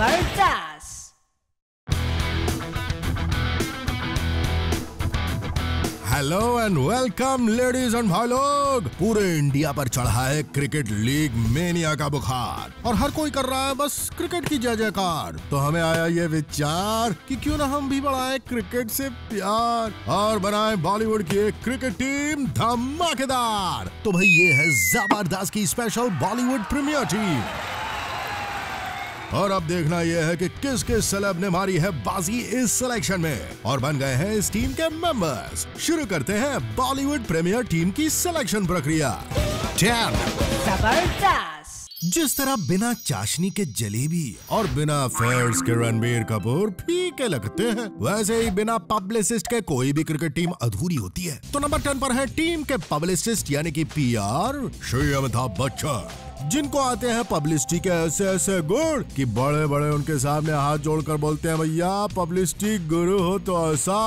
जबरदस्त। Hello and welcome ladies and भाई लोग। पूरे इंडिया पर चढ़ा है क्रिकेट लीग मेनिया का बुखार और हर कोई कर रहा है बस क्रिकेट की जय जयकार। तो हमें आया ये विचार कि क्यों ना हम भी बढ़ाएं क्रिकेट से प्यार और बनाएं बॉलीवुड की एक क्रिकेट टीम धमाकेदार। तो भाई ये है जबरदस्त की स्पेशल बॉलीवुड प्रीमियर टीम और अब देखना यह है कि किस किस सेलेब ने मारी है बाजी इस सिलेक्शन में और बन गए हैं इस टीम के मेंबर्स। शुरू करते हैं बॉलीवुड प्रीमियर टीम की सिलेक्शन प्रक्रिया। 10 जबरदस्त। जिस तरह बिना चाशनी के जलेबी और बिना फेयर्स के रणबीर कपूर फीके लगते हैं, वैसे ही बिना पब्लिसिस्ट के कोई भी क्रिकेट टीम अधूरी होती है। तो नंबर 10 पर है टीम के पब्लिसिस्ट यानी कि PR श्री अमिताभ बच्चन, जिनको आते हैं पब्लिसिटी के ऐसे ऐसे गुण कि बड़े बड़े उनके सामने हाथ जोड़कर बोलते हैं भैया पब्लिसिटी गुरु हो तो ऐसा।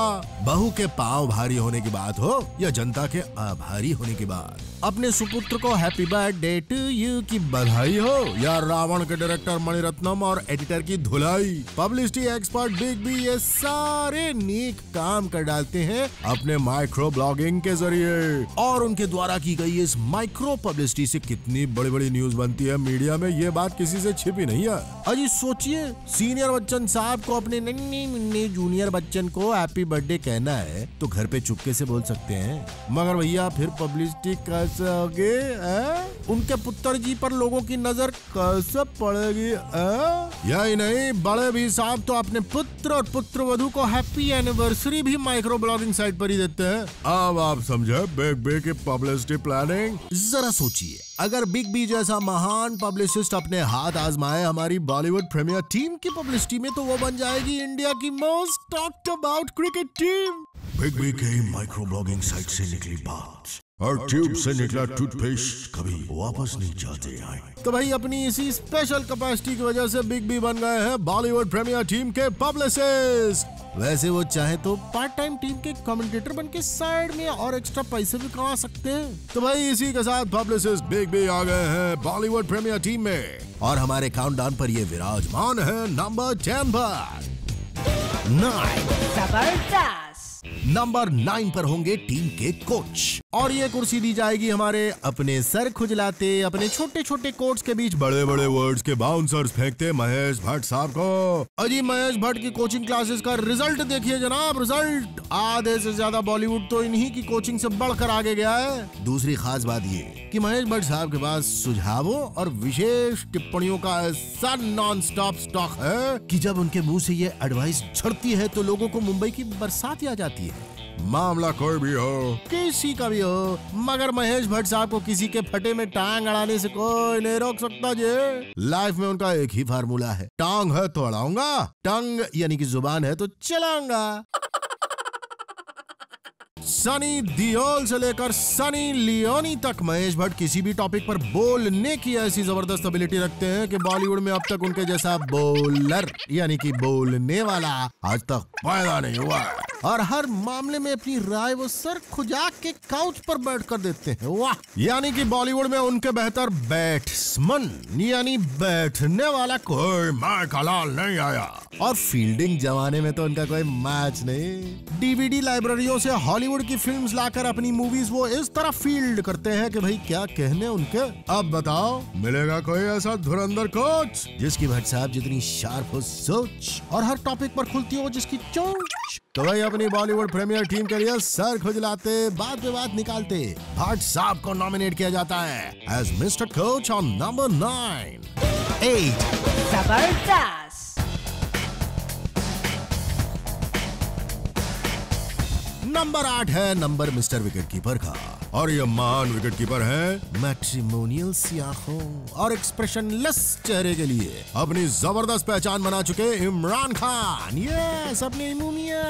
बहू के पांव भारी होने की बात हो या जनता के आभारी होने की बात, अपने सुपुत्र को हैप्पी बर्थडे टू यू की बधाई हो या रावण के डायरेक्टर मणिरत्नम और एडिटर की धुलाई, पब्लिसिटी एक्सपर्ट बिग बी ये सारे नेक काम कर डालते हैं अपने माइक्रो ब्लॉगिंग के जरिए। और उनके द्वारा की गई इस माइक्रो पब्लिसिटी से कितनी बड़ी बड़ी न्यूज बनती है मीडिया में, ये बात किसी से छिपी नहीं है। अजी सोचिए, सीनियर बच्चन साहब को अपने नन्ही मुन्नी जूनियर बच्चन को हैप्पी बर्थडे कहना है तो घर पे चुपके से बोल सकते हैं, मगर भैया फिर पब्लिसिटी कैसे होगी? उनके पुत्र जी पर लोगों की नजर कैसे पड़ेगी? यही नहीं, बड़े भी साहब तो अपने पुत्र और पुत्र वधू को हैप्पी एनिवर्सरी भी माइक्रो ब्लॉगिंग साइट पर ही देते हैं। अब आप समझे बिग बी की पब्लिसिटी प्लानिंग। जरा सोचिए, अगर बिग बी जैसा महान पब्लिसिस्ट अपने हाथ आजमाए हमारी बॉलीवुड प्रीमियर टीम की पब्लिसिटी में, तो वो बन जाएगी इंडिया की most talked about cricket team. Big B के माइक्रो ब्लॉगिंग साइट से निकली बात और ट्यूब से निकला टूथपेस्ट कभी वापस नहीं जाते आए। तो भाई अपनी इसी स्पेशल कैपेसिटी की वजह से बिग बी बन गए हैं बॉलीवुड प्रीमियर टीम के पब्लिसिस्ट। वैसे वो चाहे तो पार्ट टाइम टीम के कमेंटेटर बन के साइड में और एक्स्ट्रा पैसे भी कमा सकते हैं। तो भाई इसी के साथ पब्लिसिस्ट बिग बी आ गए हैं बॉलीवुड प्रीमियर टीम में और हमारे काउंटडाउन पर ये विराजमान है नंबर 10 पर। 9 जबरदस्त। नंबर 9 पर होंगे टीम के कोच और ये कुर्सी दी जाएगी हमारे अपने सर खुजलाते, अपने छोटे छोटे कोट्स के बीच बड़े बड़े वर्ड्स के बाउंसर्स फेंकते महेश भट्ट साहब को। अजी महेश भट्ट की कोचिंग क्लासेस का रिजल्ट देखिए जनाब, रिजल्ट आधे से ज्यादा बॉलीवुड तो इन्हीं की कोचिंग से बढ़कर आगे गया है। दूसरी खास बात ये कि महेश भट्ट साहब के पास सुझावों और विशेष टिप्पणियों का ऐसा नॉन स्टॉप स्टॉक है कि जब उनके मुंह से ये एडवाइस झड़ती है तो लोगों को मुंबई की बरसात ही आ जाती है। मामला कोई भी हो, किसी का भी हो, मगर महेश भट्ट साहब को किसी के फटे में टांग अड़ाने से कोई नहीं रोक सकता जी। लाइफ में उनका एक ही फार्मूला है, टांग है तो अड़ाऊंगा, टंग यानी कि जुबान है तो चलाऊंगा। सनी दियोल से लेकर सनी लियोनी तक महेश भट्ट किसी भी टॉपिक पर बोलने की ऐसी जबरदस्त एबिलिटी रखते हैं कि बॉलीवुड में अब तक उनके जैसा बोलर यानी कि बोलने वाला आज तक पैदा नहीं हुआ और हर मामले में अपनी राय वो सर खुजा के काउच पर बैठ कर देते हैं। वाह, यानी कि बॉलीवुड में उनके बेहतर बैट्समैन यानी बैठने वाला कोई मैच हलाल नहीं आया और फील्डिंग जमाने में तो उनका कोई मैच नहीं। डीवीडी लाइब्रेरियों से हॉलीवुड की फिल्म्स लाकर अपनी मूवीज वो इस तरह फील्ड करते हैं कि भाई क्या कहने उनके। अब बताओ, मिलेगा कोई ऐसा धुरंधर कोच जिसकी भट्ट साहब जितनी शार्प हो सोच और हर टॉपिक पर खुलती हो जिसकी चोंच। तो भाई अपनी बॉलीवुड प्रीमियर टीम के लिए सर खुजलाते बात पे बात निकालते भट्ट साहब को नॉमिनेट किया जाता है as mister coach on number 9। 8 जबरदस्त। नंबर 8 है नंबर मिस्टर विकेटकीपर का और ये महान विकेटकीपर है मैट्रिमोनियल सियाहों और एक्सप्रेशनलेस चेहरे के लिए अपनी जबरदस्त पहचान बना चुके इमरान खान। यस, अपने इमूमिया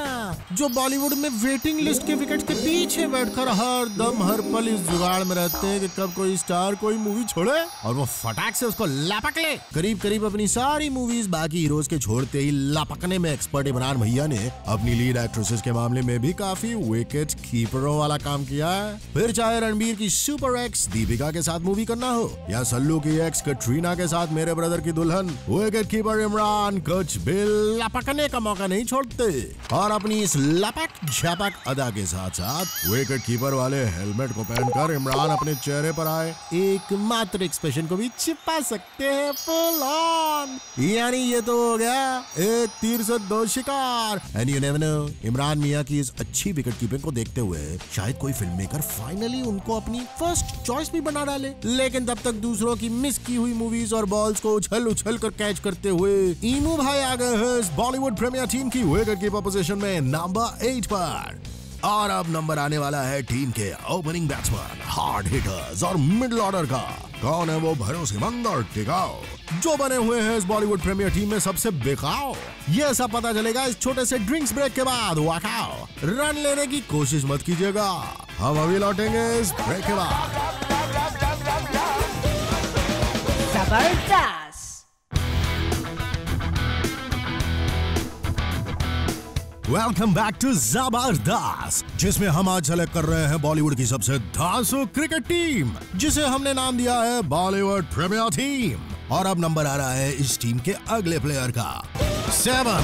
जो बॉलीवुड में वेटिंग लिस्ट के विकेट के पीछे बैठकर हर दम हर पल इस जुगाड़ में रहते हैं कि कब कोई स्टार कोई मूवी छोड़े और वो फटाक से उसको लपक ले। करीब करीब अपनी सारी मूवीज बाकी हीरोज के छोड़ते ही लपकने में एक्सपर्ट इमरान भैया ने अपनी लीड एक्ट्रेसेस के मामले में भी काफी विकेट कीपरों वाला काम किया है। फिर चाहे रणबीर की सुपर एक्स दीपिका के साथ मूवी करना हो या सल्लू की एक्स कटरीना के साथ मेरे ब्रदर की दुल्हन, विकेट कीपर इमरान कुछ भी लपकने का मौका नहीं छोड़ते और अपनी इस लपक झपक अदा के साथ साथ विकेट कीपर वाले हेलमेट को पहनकर इमरान अपने चेहरे पर आए एकमात्र एक्सप्रेशन को भी छिपा सकते हैं फुल ऑन। यानी ये तो हो गया एक तीर से दो शिकार। And you never know, Imran मियां की इस अच्छी विकेट कीपिंग को देखते हुए शायद कोई फिल्म मेकर फाइनली उनको अपनी फर्स्ट चॉइस भी बना डाले। लेकिन तब तक दूसरों की मिस की हुई मूवीज और बॉल्स को उछल उछल कर कैच करते हुए ईमू भाई आ गए हैं इस बॉलीवुड प्रीमियर टीम की विकेट कीपर पोजीशन में नंबर 8 पर। और अब नंबर आने वाला है टीम के ओपनिंग बैट्समैन, हार्ड हिटर्स और मिडिल ऑर्डर का। कौन है वो भरोसेमंद और टिकाऊ जो बने हुए हैं इस बॉलीवुड प्रीमियर टीम में सबसे बेखाओ? ये सब पता चलेगा इस छोटे से ड्रिंक्स ब्रेक के बाद। वाकाओ, रन लेने की कोशिश मत कीजिएगा, हम अभी लौटेंगे इस ब्रेक के बाद। जबरदस्त। वेलकम बैक टू जबरदस्त, जिसमें हम आज सेलेक्ट कर रहे हैं बॉलीवुड की सबसे धांसू क्रिकेट टीम, जिसे हमने नाम दिया है बॉलीवुड प्रीमियर टीम। और अब नंबर आ रहा है इस टीम के अगले प्लेयर का 7।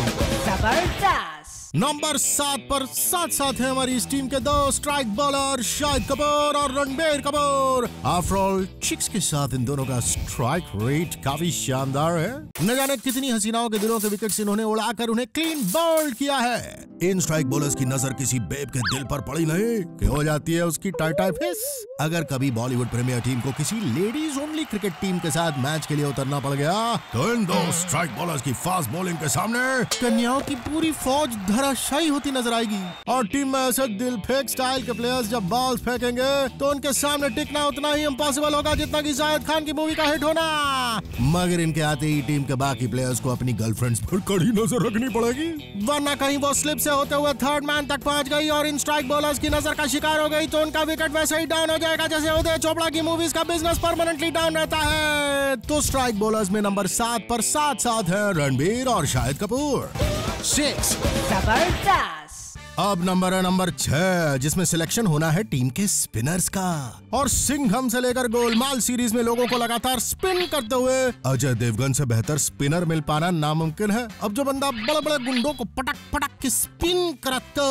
जबरदस्त। नंबर 7 पर साथ साथ है हमारी इस टीम के दो स्ट्राइक बॉलर शाहिद कपूर और Ranbir Kapoor. After all chicks के साथ इन दोनों का स्ट्राइक रेट काफी शानदार है। न जाने कितनी हसीनाओं के दिलों के विकेट्स इन्होंने उड़ाकर उन्हें क्लीन बोल्ड किया है। इन स्ट्राइक बॉलर्स की नजर किसी बेब के दिल पर पड़ी नहीं कि हो जाती है उसकी टाई फेस। अगर कभी बॉलीवुड प्रीमियर टीम को किसी लेडीज ओनली क्रिकेट टीम के साथ मैच के लिए उतरना पड़ गया तो इन दो स्ट्राइक बॉलर्स की फास्ट बॉलिंग के सामने कन्याओं की पूरी फौज धराशायी होती नजर आएगी। और टीम में ऐसे दिल फेंक स्टाइल के प्लेयर्स जब बॉल्स फेंकेंगे तो उनके सामने टिकना उतना ही इम्पॉसिबल होगा जितना कि शाहिद खान की मूवी का हिट होना। मगर इनके आते ही टीम के बाकी प्लेयर्स को अपनी गर्लफ्रेंड्स पर कड़ी नजर रखनी पड़ेगी, वरना कहीं वो स्लिप से होते हुए थर्ड मैन तक पहुंच गई और इन स्ट्राइक बॉलर्स की नजर का शिकार हो गई तो उनका विकेट वैसे ही डाउन हो जाएगा जैसे उदय चोपड़ा की मूवीज का बिजनेस परमानेंटली डाउन रहता है। तो स्ट्राइक बॉलर्स में नंबर 7 पर साथ साथ है रणबीर और शाहिद कपूर। 6। जबरदस्त। अब नंबर 6, जिसमें सिलेक्शन होना है टीम के स्पिनर्स का। और सिंघम से लेकर गोलमाल सीरीज में लोगों को लगातार स्पिन करते हुए अजय देवगन से बेहतर स्पिनर मिल पाना नामुमकिन है। अब जो बंदा बड़े बड़े गुंडों को पटक पटक के स्पिन कराता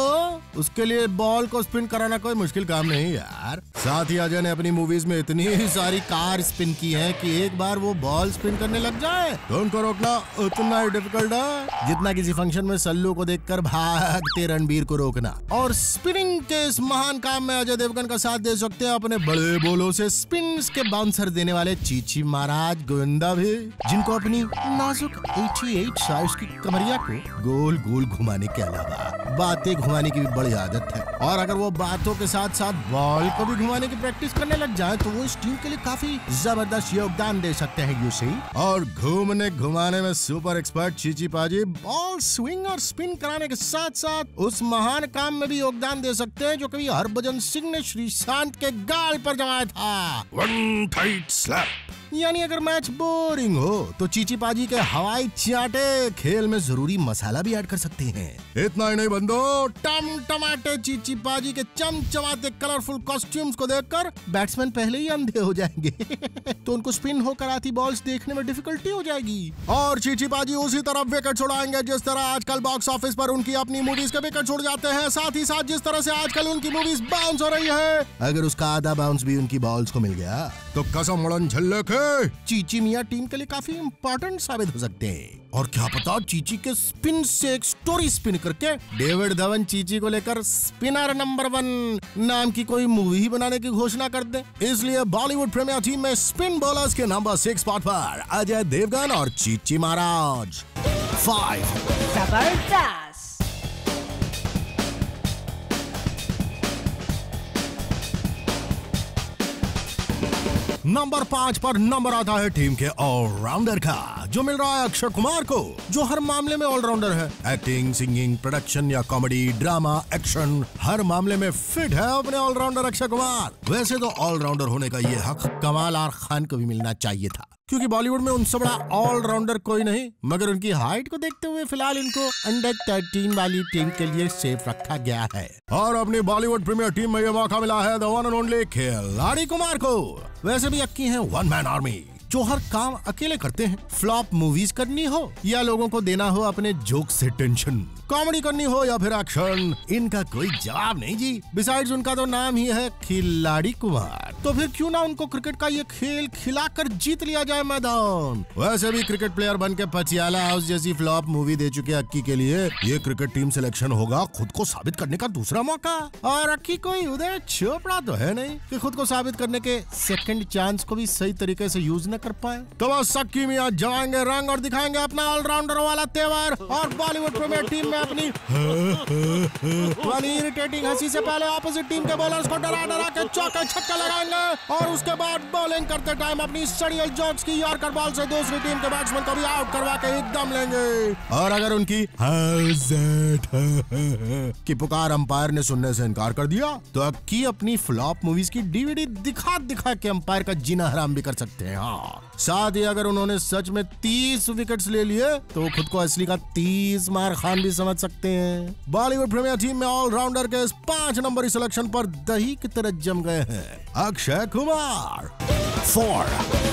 उसके लिए बॉल को स्पिन कराना कोई मुश्किल काम नहीं यार। साथ ही अजय ने अपनी मूवीज में इतनी सारी कार स्पिन की है कि एक बार वो बॉल स्पिन करने लग जाए तो उनको रोकना उतना ही डिफिकल्ट है जितना किसी फंक्शन में सल्लू को देखकर भागते रणबीर को रोकना। और स्पिनिंग के इस महान काम में अजय देवगन का साथ दे सकते हैं अपने बड़े बोलों से स्पिन्स के बाउंसर देने वाले चीची महाराज गोविंदा भी, जिनको अपनी नाजुक 88 साइज की कमरिया को गोल गोल घुमाने के अलावा बातें घुमाने की भी बड़ी आदत है। और अगर वो बातों के साथ साथ बॉल को भी घुमाने की प्रैक्टिस करने लग जाए तो वो इस टीम के लिए काफी जबरदस्त योगदान दे सकते हैं यू सी। और घूमने घुमाने में सुपर एक्सपर्ट चीची पाजी बॉल स्विंग और स्पिन कराने के साथ साथ उस महान काम में भी योगदान दे सकते हैं जो कभी हरभजन सिंह ने श्रीशांत के गाल पर जमाया था, वन टाइट स्लैप। यानी अगर मैच बोरिंग हो तो चीची पाजी के हवाई चाटे खेल में जरूरी मसाला भी ऐड कर सकते हैं। इतना ही नहीं बंदो, टमाटे चीची पाजी के चमचमाते कलरफुल कॉस्ट्यूम्स को देखकर बैट्समैन पहले ही अंधे हो जाएंगे तो उनको स्पिन होकर आती बॉल्स देखने में डिफिकल्टी हो जाएगी। और चीची पाजी उसी तरह विकेट छुड़ाएंगे जिस तरह आजकल बॉक्स ऑफिस पर उनकी अपनी मूवीज के विकेट छुड़ जाते हैं। साथ ही साथ जिस तरह से आजकल उनकी मूवीज बाउंस हो रही है, अगर उसका आधा बाउंस भी उनकी बॉल्स को मिल गया तो कसम उड़न झल्ले के चीची मियां टीम के लिए काफी इंपॉर्टेंट साबित हो सकते हैं। और क्या पता चीची के स्पिन से एक स्टोरी स्पिन करके डेविड धवन चीची को लेकर स्पिनर नंबर 1 नाम की कोई मूवी ही बनाने की घोषणा कर दे। इसलिए बॉलीवुड प्रीमियर टीम में स्पिन बॉलर्स के नंबर 6 स्पॉट पर अजय देवगन और चीची महाराज। 5। जबरदस्त। नंबर 5 पर नंबर आता है टीम के ऑलराउंडर का, जो मिल रहा है अक्षय कुमार को, जो हर मामले में ऑलराउंडर है। एक्टिंग, सिंगिंग, प्रोडक्शन या कॉमेडी, ड्रामा, एक्शन, हर मामले में फिट है अपने ऑलराउंडर अक्षय कुमार। वैसे तो ऑलराउंडर होने का ये हक कमाल आर खान को भी मिलना चाहिए था, क्योंकि बॉलीवुड में उनसे बड़ा ऑलराउंडर कोई नहीं, मगर उनकी हाइट को देखते हुए फिलहाल इनको अंडर 13 वाली टीम के लिए सेफ रखा गया है। और अपनी बॉलीवुड प्रीमियर टीम में ये मौका मिला है द वन एंड ओनली खिलाड़ी कुमार को। वैसे भी अक्की हैं वन मैन आर्मी जो हर काम अकेले करते हैं। फ्लॉप मूवीज करनी हो या लोगों को देना हो अपने जोक से टेंशन, कॉमेडी करनी हो या फिर एक्शन, इनका कोई जवाब नहीं जी। बिसाइड्स उनका तो नाम ही है खिलाड़ी कुमार, तो फिर क्यों ना उनको क्रिकेट का ये खेल खिलाकर जीत लिया जाए मैदान। वैसे भी क्रिकेट प्लेयर बन के पटियाला हाउस जैसी फ्लॉप मूवी दे चुके अक्की के लिए ये क्रिकेट टीम सिलेक्शन होगा खुद को साबित करने का दूसरा मौका। और अक्की कोई उदय चोपड़ा तो है नहीं कि खुद को साबित करने के सेकंड चांस को भी सही तरीके से यूज न कर पाए। तो बस अक्की मियां जमाएंगे रंग और दिखाएंगे अपना ऑलराउंडर वाला तेवर, और बॉलीवुड प्रीमियर टीम में अपनी वाली इरिटेटिंग हंसी से पहले ऑपोजिट टीम के बॉलर्स को डरा डरा के चौके छक्के लगाएंगे, और उसके बाद बॉलिंग करते टाइम अपनी सड़ियल जोक्स की यॉर्कर बॉल से दूसरी टीम के बैट्समैन को भी आउट करवा के एकदम लेंगे। और अगर उनकी की पुकार अंपायर ने सुनने से इनकार कर दिया तो अक्की अपनी फ्लॉप मूवीज की डीवीडी दिखा दिखा के अंपायर का जीना हराम भी कर सकते हैं। हाँ, साथ ही अगर उन्होंने सच में 30 विकेट्स ले लिए तो खुद को असली का 30 मार खान भी समझ सकते हैं। बॉलीवुड प्रीमियर टीम में ऑलराउंडर के इस 5 नंबरी सिलेक्शन पर दही की तरह जम गए हैं अक्षय कुमार। 4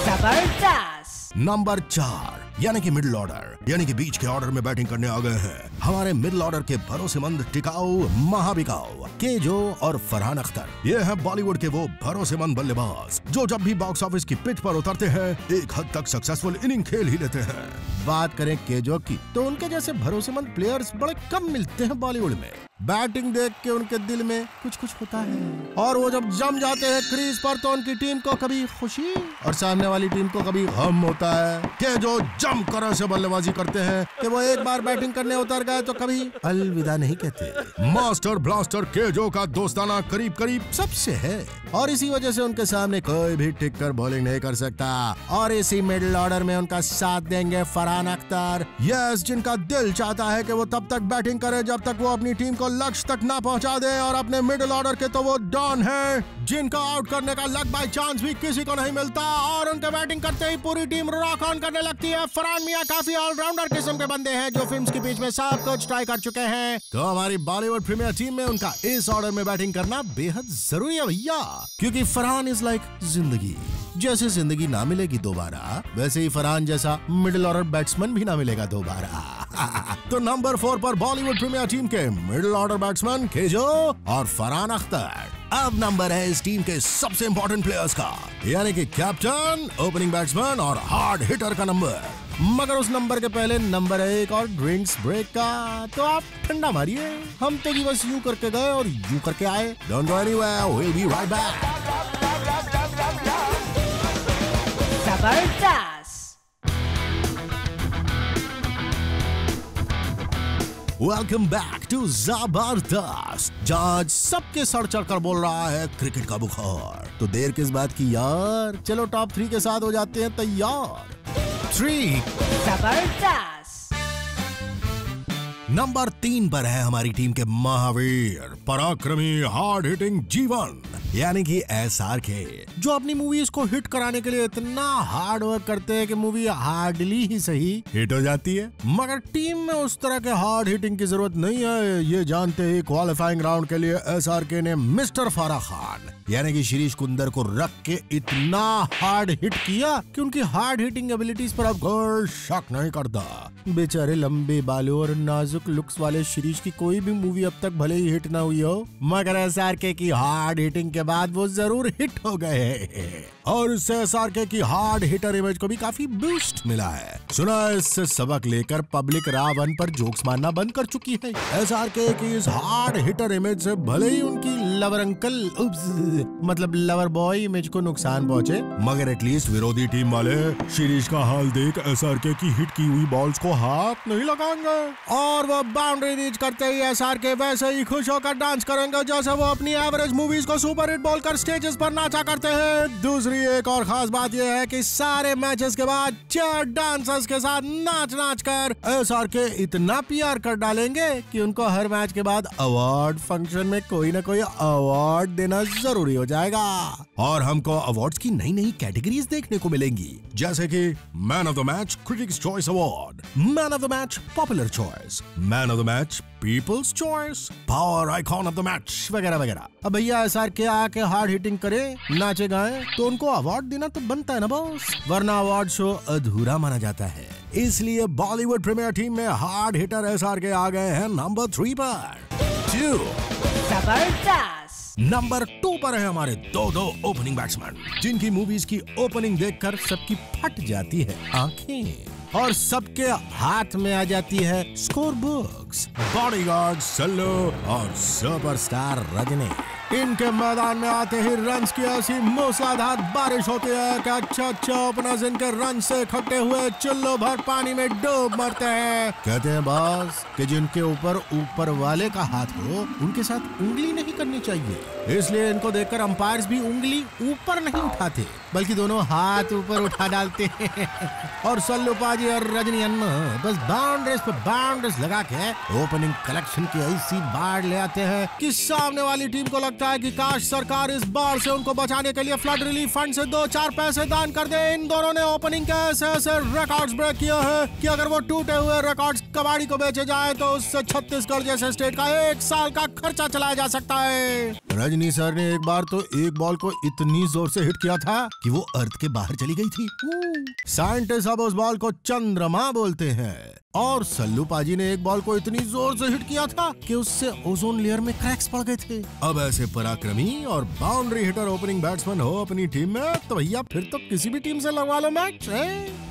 जबरदस्त। नंबर 4 यानी कि मिडिल ऑर्डर, यानी कि बीच के ऑर्डर में बैटिंग करने आ गए हैं हमारे मिडिल ऑर्डर के भरोसेमंद, टिकाऊ, महाबिकाऊ केजो और फरहान अख्तर। ये है बॉलीवुड के वो भरोसेमंद बल्लेबाज जो जब भी बॉक्स ऑफिस की पिच पर उतरते हैं एक हद तक सक्सेसफुल इनिंग खेल ही लेते हैं। बात करें केजो की तो उनके जैसे भरोसेमंद प्लेयर्स बड़े कम मिलते हैं बॉलीवुड में। बैटिंग देख के उनके दिल में कुछ होता है, और वो जब जम जाते हैं क्रीज पर तो उनकी टीम को कभी खुशी और सामने वाली टीम को कभी गम होता है। केजो जम कर से बल्लेबाजी करते हैं कि वो एक बार बैटिंग करने उतर गए तो कभी अलविदा नहीं कहते। मास्टर ब्लास्टर केजो का दोस्ताना करीब करीब सबसे है, और इसी वजह से उनके सामने कोई भी टिक कर बॉलिंग नहीं कर सकता। और इसी मिडिल ऑर्डर में उनका साथ देंगे फरहान अख्तर, यस, जिनका दिल चाहता है कि वो तब तक बैटिंग करे जब तक वो अपनी टीम को लक्ष्य तक ना पहुंचा दे। और अपने मिडिल ऑर्डर के तो वो डॉन हैं जिनका आउट करने का लक बाय चांस भी किसी को नहीं मिलता, और उनके बैटिंग करते ही पूरी टीम रॉक ऑन करने लगती है। फरहान मियां काफी ऑलराउंडर किस्म के बंदे हैं जो फिल्म्स के बीच में सब कुछ ट्राई कर चुके हैं, तो हमारी बॉलीवुड प्रीमियर टीम में उनका इस ऑर्डर में बैटिंग करना बेहद जरूरी है भैया, क्योंकि फरहान इज लाइक जिंदगी। जैसे जिंदगी ना मिलेगी दोबारा, वैसे ही फरहान जैसा मिडिल ऑर्डर बैट्समैन भी ना मिलेगा दोबारा। तो नंबर 4 पर बॉलीवुड प्रीमियर टीम के मिडिल ऑर्डर बैट्समैन केजो और फरहान अख्तर। अब नंबर है इस टीम के सबसे इंपॉर्टेंट प्लेयर्स का, यानी कि कैप्टन, ओपनिंग बैट्समैन और हार्ड हिटर का नंबर। मगर उस नंबर के पहले नंबर 1 और ड्रिंक्स ब्रेक का, तो आप ठंडा मारिए। हम तो जी बस यूं करके गए और यूं करके आए। Don't go anywhere, we'll be right back. जबरदस्त। वेलकम बैक टू जबरदस्त, जहाँ सबके सर चढ़कर बोल रहा है क्रिकेट का बुखार। तो देर किस बात की यार, चलो टॉप 3 के साथ हो जाते हैं तैयार। 3 जबरदस्त। नंबर 3 पर है हमारी टीम के महावीर, पराक्रमी, हार्ड हिटिंग जीवन, यानी कि SRK, जो अपनी मूवीज को हिट कराने के लिए इतना हार्ड वर्क करते हैं कि मूवी हार्डली ही सही हिट हो जाती है। मगर टीम में उस तरह के हार्ड हिटिंग की जरूरत नहीं है, ये जानते ही क्वालिफाइंग राउंड के लिए SRK ने मिस्टर फारा खान यानी कि शिरीष कुंदर को रख के इतना हार्ड हिट किया कि उनकी हार्ड हिटिंग एबिलिटीज पर अब कोई शक नहीं करता। बेचारे लंबे बालों और नाजुक लुक्स वाले शिरीष की कोई भी मूवी अब तक भले ही हिट ना हुई हो, मगर SRK की हार्ड हिटिंग के बाद वो जरूर हिट हो गए, और इससे SRK की हार्ड हिटर इमेज को भी काफी बूस्ट मिला है। सुना इससे सबक लेकर पब्लिक रावण पर जोक्स मारना बंद कर चुकी है। SRK की इस हार्ड हिटर इमेज से भले ही उनकी लवर अंकल मतलब लवर बॉय इमेज को नुकसान पहुंचे, मगर एटलीस्ट विरोधी टीम वाले शिरीष का हाल देख SRK की हिट की हुई बॉल्स को हाथ नहीं लगाएंगे, और वो बाउंड्री रीच करते ही SRK वैसे ही खुश होकर डांस करेंगे जैसे वो अपनी एवरेज मूवीज को सुपर हिट बोलकर स्टेजेस पर नाचा करते हैं। दूसरी एक और खास बात यह है कि सारे मैचेस के बाद चेयर डांसर्स के साथ नाच नाच कर SRK इतना PR कर डालेंगे कि उनको हर मैच के बाद अवार्ड फंक्शन में कोई ना कोई अवार्ड देना जरूरी हो जाएगा और हमको अवार्ड्स की नई नई कैटेगरीज देखने को मिलेंगी, जैसे कि man of the match critics choice award, man of the match popular choice, man of the match people's choice, power icon of the match वगैरह वगैरह। अब भैया एसआर के आके हार्ड हिटिंग करे, नाचे गाए तो उनको अवार्ड देना तो बनता है ना बॉस, वरना अवार्ड शो अधूरा माना जाता है। इसलिए बॉलीवुड प्रीमियर टीम में हार्ड हिटर एसआर के आ गए हैं नंबर 3 पर। जबरदस्त। नंबर 2 पर है हमारे दो ओपनिंग बैट्समैन, जिनकी मूवीज की ओपनिंग देखकर सबकी फट जाती है आंखें और सबके हाथ में आ जाती है स्कोर बुक्स। बॉडीगार्ड सल्लू और सुपरस्टार रजनी, इनके मैदान में आते ही रन्स की ऐसी मूसलाधार बारिश होती है कि अच्छा ओपनर्स इनके रन से इकट्ठे हुए चुल्लू भर पानी में डूब मरते हैं। कहते हैं बॉस कि जिनके ऊपर वाले का हाथ हो उनके साथ उंगली नहीं करनी चाहिए, इसलिए इनको देखकर अंपायर्स भी उंगली ऊपर नहीं उठाते बल्कि दोनों हाथ ऊपर उठा डालते हैं। और सल्लू पाजी और रजनी अन्ना बस बाउंड्रीज पे बाउंड्रीज लगा के ओपनिंग कलेक्शन की ऐसी बाढ़ ले आते हैं कि सामने वाली टीम को लगता है कि काश सरकार इस बाढ़ से उनको बचाने के लिए फ्लड रिलीफ फंड से 2-4 पैसे दान कर दे। इन दोनों ने ओपनिंग के ऐसे रिकॉर्ड्स ब्रेक किए हैं कि अगर वो टूटे हुए रिकॉर्ड्स कबाड़ी को बेचे जाए तो उससे छत्तीसगढ़ जैसे स्टेट का 1 साल का खर्चा चलाया जा सकता है। रजनी सर ने एक बार तो एक बॉल को इतनी जोर से हिट किया था कि वो अर्थ के बाहर चली गई थी। साइंटिस्ट अब उस बॉल को चंद्रमा बोलते हैं। और सल्लू पाजी ने एक बॉल को इतनी जोर से हिट किया था कि उससे ओजोन लेयर में क्रैक्स पड़ गए थे। अब ऐसे पराक्रमी और बाउंड्री हिटर ओपनिंग बैट्समैन हो अपनी टीम में तो भैया फिर तो किसी भी टीम से लगवा लो मैच,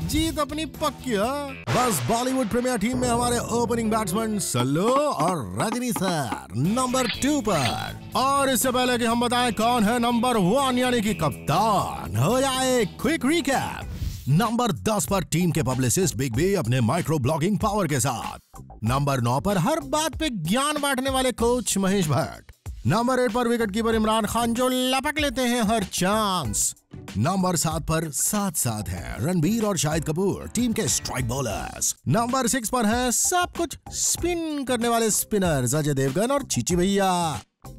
जीत अपनी पक्की है। बस बॉलीवुड प्रीमियर टीम में हमारे ओपनिंग बैट्समैन सल्लू और रजनी सर नंबर 2 पर। और इससे पहले कि हम बताएं कौन है नंबर 1 यानी कि कप्तान, हो जाए क्विक रिकैप। नंबर 10 पर टीम के पब्लिसिस्ट बिग बी अपने माइक्रो ब्लॉगिंग पावर के साथ। नंबर 9 पर हर बात पे ज्ञान बांटने वाले कोच महेश भट्ट। नंबर 8 पर विकेट कीपर इमरान खान जो लपक लेते हैं हर चांस। नंबर 7 पर साथ है रणबीर और शाहिद कपूर टीम के स्ट्राइक बॉलर्स। नंबर 6 पर है सब कुछ स्पिन करने वाले स्पिनर्स अजय देवगन और चीची भैया।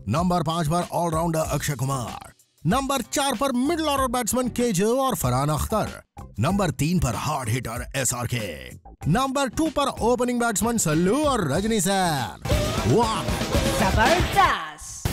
नंबर 5 पर ऑलराउंडर अक्षय कुमार। नंबर 4 पर मिडिल ऑर्डर बैट्समैन केजो और फरहान अख्तर। नंबर 3 पर हार्ड हिटर एसआरके। नंबर 2 पर ओपनिंग बैट्समैन सल्लू और रजनी सर। जबरदस्त।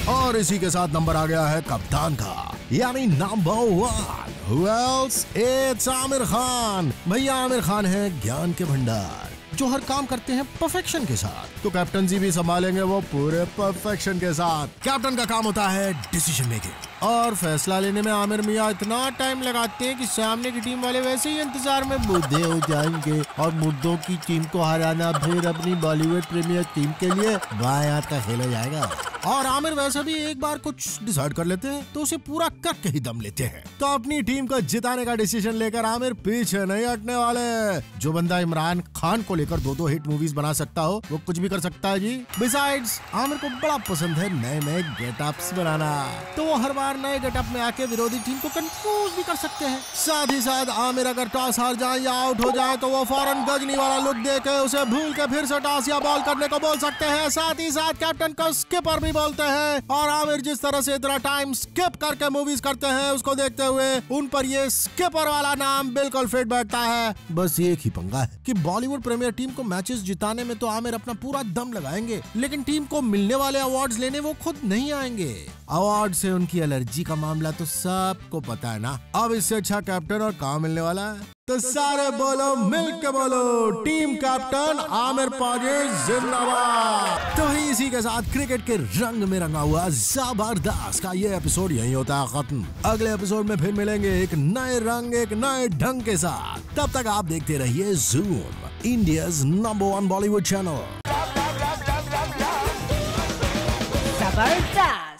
और इसी के साथ नंबर आ गया है कप्तान का, यानी number 1। Who else? It's Aamir Khan. भैया आमिर खान है ज्ञान के भंडार जो हर काम करते हैं परफेक्शन के साथ, तो कैप्टनसी भी संभालेंगे वो पूरे परफेक्शन के साथ। कैप्टन का काम होता है डिसीजन मेकिंग और फैसला लेने में आमिर मियां इतना टाइम लगाते हैं कि सामने की टीम वाले वैसे ही इंतजार में बूढ़े हो जाएंगे और मुर्दों की टीम को हराना फिर अपनी बॉलीवुड प्रीमियर टीम के लिए बाएं हाथ का खेल हो जाएगा। और आमिर वैसे भी एक बार कुछ डिसाइड कर लेते हैं तो उसे पूरा करके ही दम लेते हैं। तो अपनी टीम को जिताने का डिसीजन लेकर आमिर पीछे नहीं हटने वाले। जो बंदा इमरान खान को लेकर 2 हिट मूवीज बना सकता हो वो कुछ भी कर सकता है जी। बिसाइड्स आमिर को बड़ा पसंद है नए गेटअप्स बनाना, तो वो हर बार नए गेटअप में आके विरोधी टीम को कंफ्यूज भी कर सकते हैं। साथ ही साथ आमिर अगर टॉस हार जाए या आउट हो जाए तो वो फौरन गजनी वाला लुक देके उसे भूल के फिर से टॉस या बॉल करने को बोल सकते हैं। साथ ही साथ कैप्टन को स्किपर भी बोलते हैं। और आमिर जिस तरह से इतना टाइम स्किप करके मूवीज करते हैं उसको देखते हुए उन पर ये स्किपर वाला नाम बिल्कुल फिट बैठता है। बस एक ही पंगा है कि बॉलीवुड प्रीमियर टीम को मैचेस जिताने में तो आमिर अपना पूरा दम लगाएंगे, लेकिन टीम को मिलने वाले अवार्ड्स लेने वो खुद नहीं आएंगे। अवार्ड से उनकी एलर्जी का मामला तो सबको पता है ना। अब इससे अच्छा कैप्टन और कहाँ मिलने वाला है? तो सारे बोलो मिलके बोलो टीम कैप्टन आमिर पाजी जिंदाबाद। तो इसी के साथ क्रिकेट के रंग में रंगा हुआ जबरदस्त का ये एपिसोड यही होता है खत्म। अगले एपिसोड में फिर मिलेंगे एक नए रंग एक नए ढंग के साथ। तब तक आप देखते रहिए zoom, India's number 1 Bollywood channel. जबरदस्त।